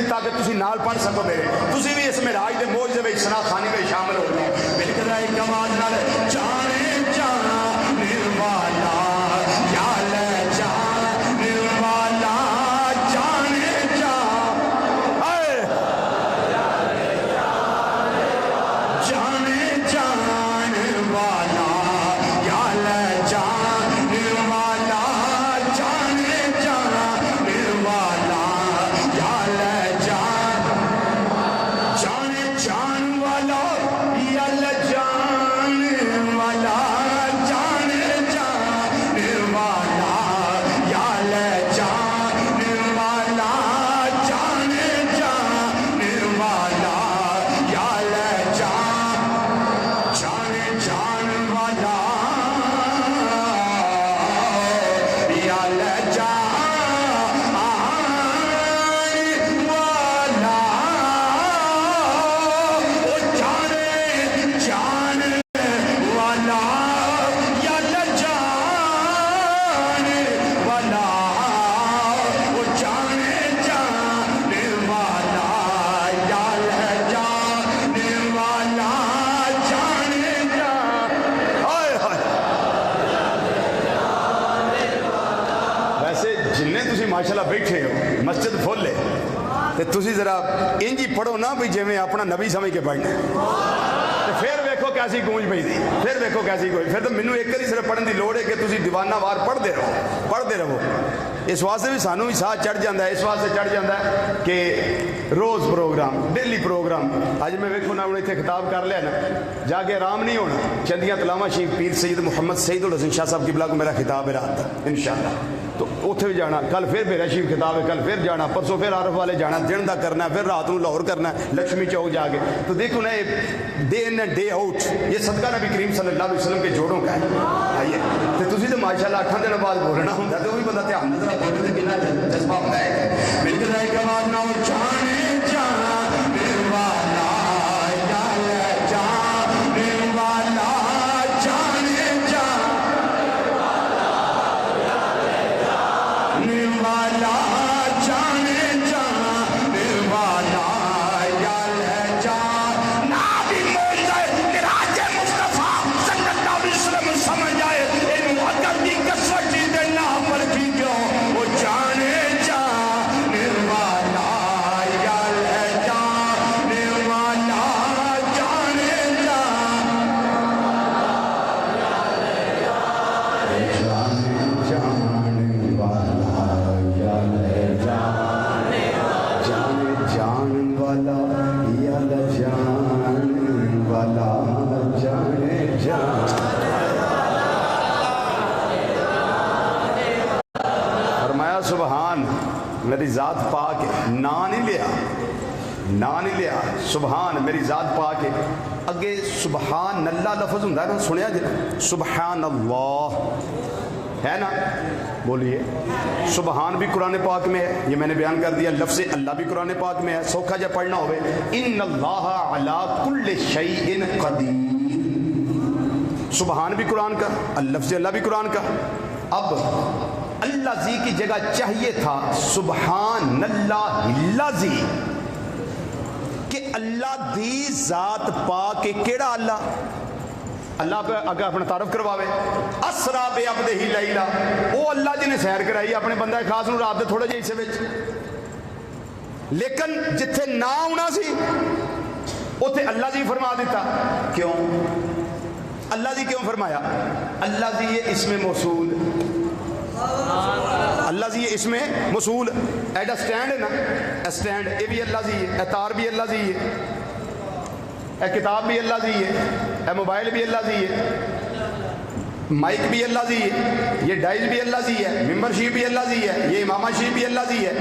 [SPEAKER 3] تاکہ تسی نال پڑھ سکو میرے، تسی بھی اس معراج دے موعظے وچ سنا خانی وچ شامل ہو جاؤ۔ بالکل ایک کمال نال جانے جانا نروالا یا لے جان نروالا جانے جان جانے جان والا یا لے جان نروالا جانے جان نروالا یا لے جان والا یا لے جان والا جانے جان والا یا لے جان والا جانے جان والا یا لے جان والا یا لے جان والا او جان والا یا لے جان والا او جان والا یا لے جان والا جان ہائے ہائے۔ ویسے جنہیں تسی ماشاءاللہ بیٹھے ہو مسجد فل ہے تے تسی ذرا انج ہی پڑھو نا بھی جویں اپنا نبی سمجھ کے پڑھنا تے پھر ویکھو کیسی گونج پئی دی، پھر ویکھو کیسی گونج۔ پھر تو مینوں ایک ہی صرف پڑھن دی لوڑ ہے کہ تسی دیوانہ وار پڑھتے رہو۔ اس واسطے بھی سانوں بھی ساتھ چڑھ جاتا ہے، اس واسطے چڑھ جاتا ہے کہ روز پروگرام ڈیلی پروگرام۔ اج میں ویکھو نا ہوں اتنے خطاب کر لیا نا، جا کے آرام نہیں ہونا۔ چندیاں تلاواں شیخ پیر سید محمد سعید الحسن شاہ صاحب قبلہ کو میرا خطاب ہے رات انشاءاللہ۔
[SPEAKER 1] تو اتنے بھی جانا, کل پھر میرا شیف کتاب ہے, کل پھر جانا, پرسوں پھر عارف والے جانا, دن دا کرنا, پھر رات کو لاہور کرنا, لکشمی چوک جا کے. تو دیکھو نا ڈے ان ڈے آؤٹ, یہ صدقہ نبی کریم صلی اللہ علیہ وسلم کے جوڑوں کا ہے. آئیے تو تسی تو ماشاء اللہ 8 دن بعد بولنا ہوں تو وہ بھی بندہ دھیان نظر بولنے سے کتنا جذبہ ہوتا ہے.
[SPEAKER 3] ملک ہے کہ آواز نہ ہو جانے جانا میرے والا یال جان میرے والا جانے جان میرے والا جانے جان میرے والا یال جان نہ بھی موجزہ مراج مصطفیٰ صلی اللہ علیہ وسلم سمجھ آئے ان وقت کی کسوٹ چیزیں نہ پر کی کیوں وہ جانے جان میرے والا یال جان میرے والا جانے جان
[SPEAKER 1] جان والا یال جان والا جانے جان. فرمایا سبحان میری ذات پاک ہے, نا نہیں لیا, نا نہیں لیا, سبحان میری ذات پاک ہے. اگے سبحان اللہ لفظ ہوں نا, سنیا جی سبحان اللہ ہے نا, بولیے. سبحان بھی قرآن پاک میں ہے, یہ میں نے بیان کر دیا. لفظ اللہ بھی قرآن پاک میں ہے, سوکھا جب پڑھنا ہوئے ان اللہ علی کل شیء قدیر. سبحان بھی قرآن کا, لفظ اللہ بھی قرآن کا. اب اللہ زی کی جگہ چاہیے تھا سبحان اللہ زی, کہ اللہ دی ذات پاک کے کیڑا اللہ, اللہ پہ اگر اپنا تعارف کرواوے اسرا بے عبدہ ہی لیلا, وہ اللہ جی نے سیر کرائی اپنے بندہ خاص نو رات دے تھوڑے جہے حصے وچ. لیکن جتھے نہ ہونا سی اوتھے اللہ جی فرما دیتا. کیوں اللہ جی کیوں فرمایا؟ اللہ جی یہ اسم موصول, اللہ جی یہ اسم موصول. ایڈا سٹینڈ ہے نا, سٹینڈ یہ بھی اللہ جی ہے, تار بھی اللہ جی ہے, اے کتاب بھی اللہ جی ہے, اے موبائل بھی اللہ جی ہے, مائک بھی اللہ جی ہے, یہ ڈائز بھی اللہ جی ہے, ممبر شیپ بھی اللہ جی ہے, یہ امامہ شیپ بھی اللہ جی ہے,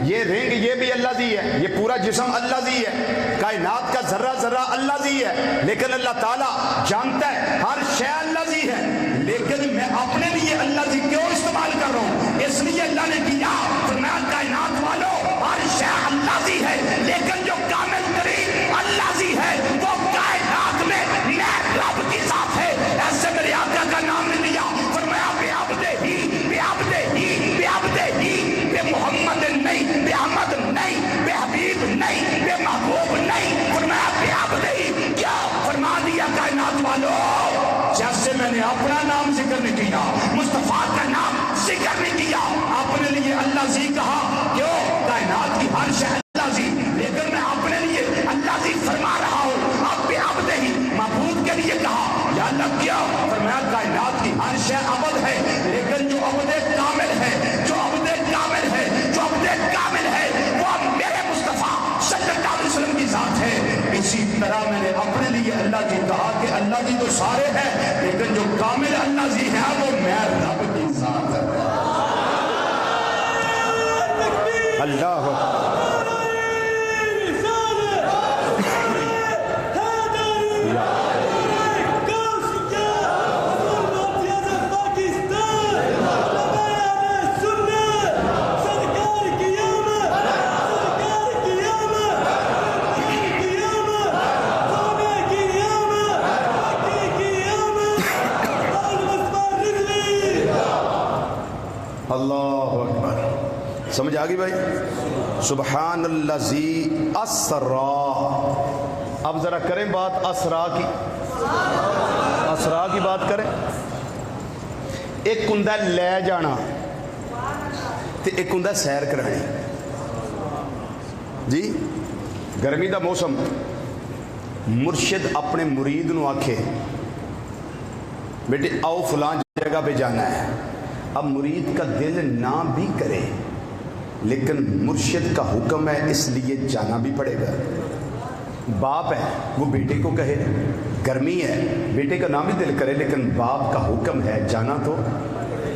[SPEAKER 1] یہ رنگ یہ بھی اللہ جی ہے, یہ پورا جسم اللہ جی ہے, کائنات کا ذرہ ذرہ اللہ جی ہے. لیکن اللہ تعالیٰ جانتا ہے ہر شے اللہ جی ہے, لیکن میں اپنے لیے اللہ جی کیوں استعمال کر رہا ہوں؟ اس لیے اللہ نے کیا فرمایا کائنات والوں ہر شے اللہ جی ہے, لیکن جو کامل ترین اللہ جی ہے وہ کائنات میں رب کی ذات ہے. ایسے میرے آقا کا نام نہیں لیا, فرمایا بے عبدہ ہی بے عبدہ ہی بے عبدہ ہی, بے محمد نہیں, بے احمد نہیں, بے حبیب نہیں, بے محبوب نہیں, فرمایا بے عبدہ ہی. کیا فرما دیا کائنات والوں, جیسے میں نے اپنا نام ذکر نہیں کیا, مصطفیٰ کا نام ذکر نہیں کیا, اپنے لیے اللہ جی کہا. کیوں؟ کائنات کی ہر شے اللہ جی, لیکن میں اپنے لیے اللہ جی فرما رہا ہوں. اب بھی عبد ہی معبود کے لیے کہا یا اللہ کیا فرمایا کائنات کی ہر شے عبد ہے, لیکن جو عبد کامل ہے, جو عبد کامل ہے, جو عبد کامل ہے وہ میرے مصطفیٰ صلی اللہ علیہ وسلم کی ذات ہے. اسی طرح میں نے اپنے لیے اللہ جی کہا کہ اللہ جی تو سارے ہیں, لیکن جو کامل اللہ جی ہے وہ میں رب کی ذات ہے. اللہ اللہ اکبر. سمجھ آ گئی بھائی؟ سبحان الذی اسرا. اب ذرا کریں بات اسرا کی, اسرا کی بات کریں. ایک ہوندا لے جانا تے ایک ہوندا سیر کرانی. جی گرمی دا موسم, مرشد اپنے مرید نو آکھے بیٹے آؤ فلاں جگہ پہ جانا ہے. اب مرید کا دل نہ بھی کرے, لیکن مرشد کا حکم ہے اس لیے جانا بھی پڑے گا. باپ ہے وہ بیٹے کو کہے, گرمی ہے بیٹے کا نہ بھی دل کرے, لیکن باپ کا حکم ہے جانا تو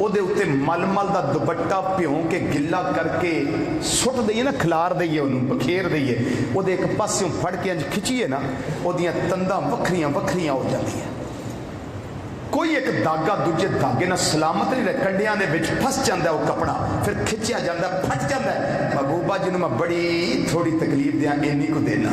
[SPEAKER 1] ਉਹਦੇ ਉੱਤੇ ਮਲਮਲ ਦਾ ਦੁਪੱਟਾ ਭਿਉਂ ਕੇ ਗਿੱਲਾ ਕਰਕੇ ਸੁੱਟ ਦਈਏ ਨਾ, ਖਿਲਾਰ ਦਈਏ, ਉਹਨੂੰ ਬਖੇਰ ਦਈਏ, ਉਹਦੇ ਇੱਕ ਪਾਸਿਓਂ ਫੜ ਕੇ ਇੰਜ ਖਿੱਚੀਏ ਨਾ, ਉਹਦੀਆਂ ਤੰਦਾਂ ਵੱਖਰੀਆਂ ਵੱਖਰੀਆਂ ਹੋ ਜਾਂਦੀਆਂ। ਕੋਈ ਇੱਕ ਧਾਗਾ ਦੂਜੇ ਧਾਗੇ ਨਾਲ ਸਲਾਮਤ ਨਹੀਂ ਰਹਿ, ਕੰਡਿਆਂ ਦੇ ਵਿੱਚ ਫਸ ਜਾਂਦਾ ਉਹ ਕਪੜਾ, ਫਿਰ ਖਿੱਚਿਆ ਜਾਂਦਾ, ਫਟ ਜਾਂਦਾ। ਮਹਿਬੂਬਾ ਜੀ ਨੂੰ ਮੈਂ ਬੜੀ ਥੋੜੀ ਤਕਲੀਫ ਦਿਆਂ, ਇੰਨੀ ਕੁ ਦੇਣਾ।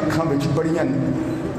[SPEAKER 1] ਅੱਖਾਂ ਵਿੱਚ ਬੜੀਆਂ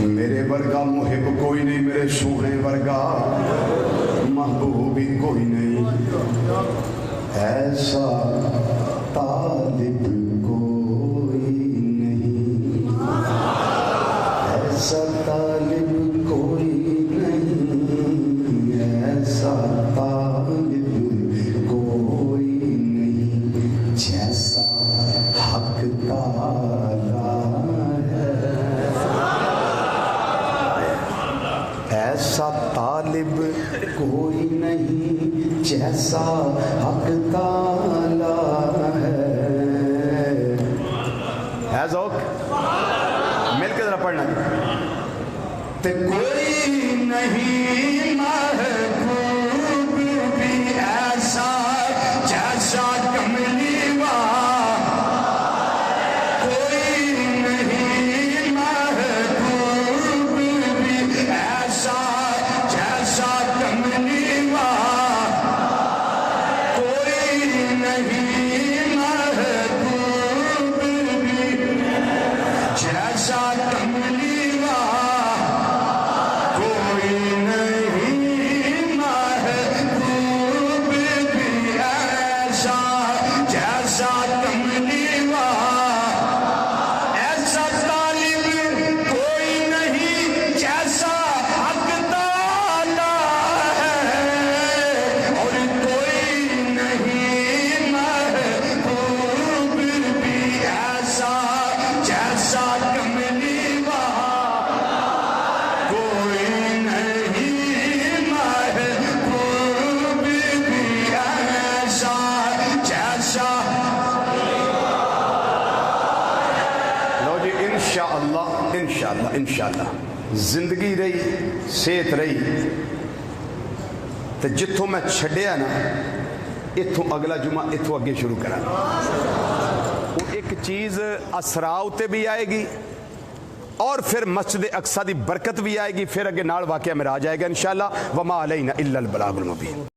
[SPEAKER 1] میرے ورگا محب کوئی نہیں، میرے سونے ورگا محبوب بھی کوئی نہیں، ایسا طالب کوئی نہیں، ایسا طالب کوئی نہیں، ایسا طالب کوئی نہیں، جیسا حق تعالی ہے، ایسا طالب کوئی نہیں جیسا حق تعالی ہے ذوق مل کے ذرا پڑھنا
[SPEAKER 3] تے کوئی نہیں محبوب بھی ایسا جیسا کملی والا، کوئی نہیں محبوب بھی ایسا جیسا کملی والا، کوئی نہیں محبوب بھی جیسا کملی والا، کوئی نہیں محبوب بھی ایسا جیسا کملی والا، ایسا طالب کوئی نہیں جیسا حق تعالی ہے، اور کوئی نہیں محبوب بھی ایسا جیسا کملی والا، کوئی نہیں محبوب بھی ایسا جیسا۔
[SPEAKER 1] لو جی انشاءاللہ انشاءاللہ انشاءاللہ زندگی رہی صحت رہی تو جتوں میں چھڑیا نا اتوں اگلا جمعہ اتوں اگے شروع کرا، وہ ایک چیز اسراء تے بھی آئے گی اور پھر مسجد اقصی دی برکت بھی آئے گی، پھر اگے نال واقعہ معراج آئے گا انشاءاللہ۔ وما علینا الا البلاغ المبین۔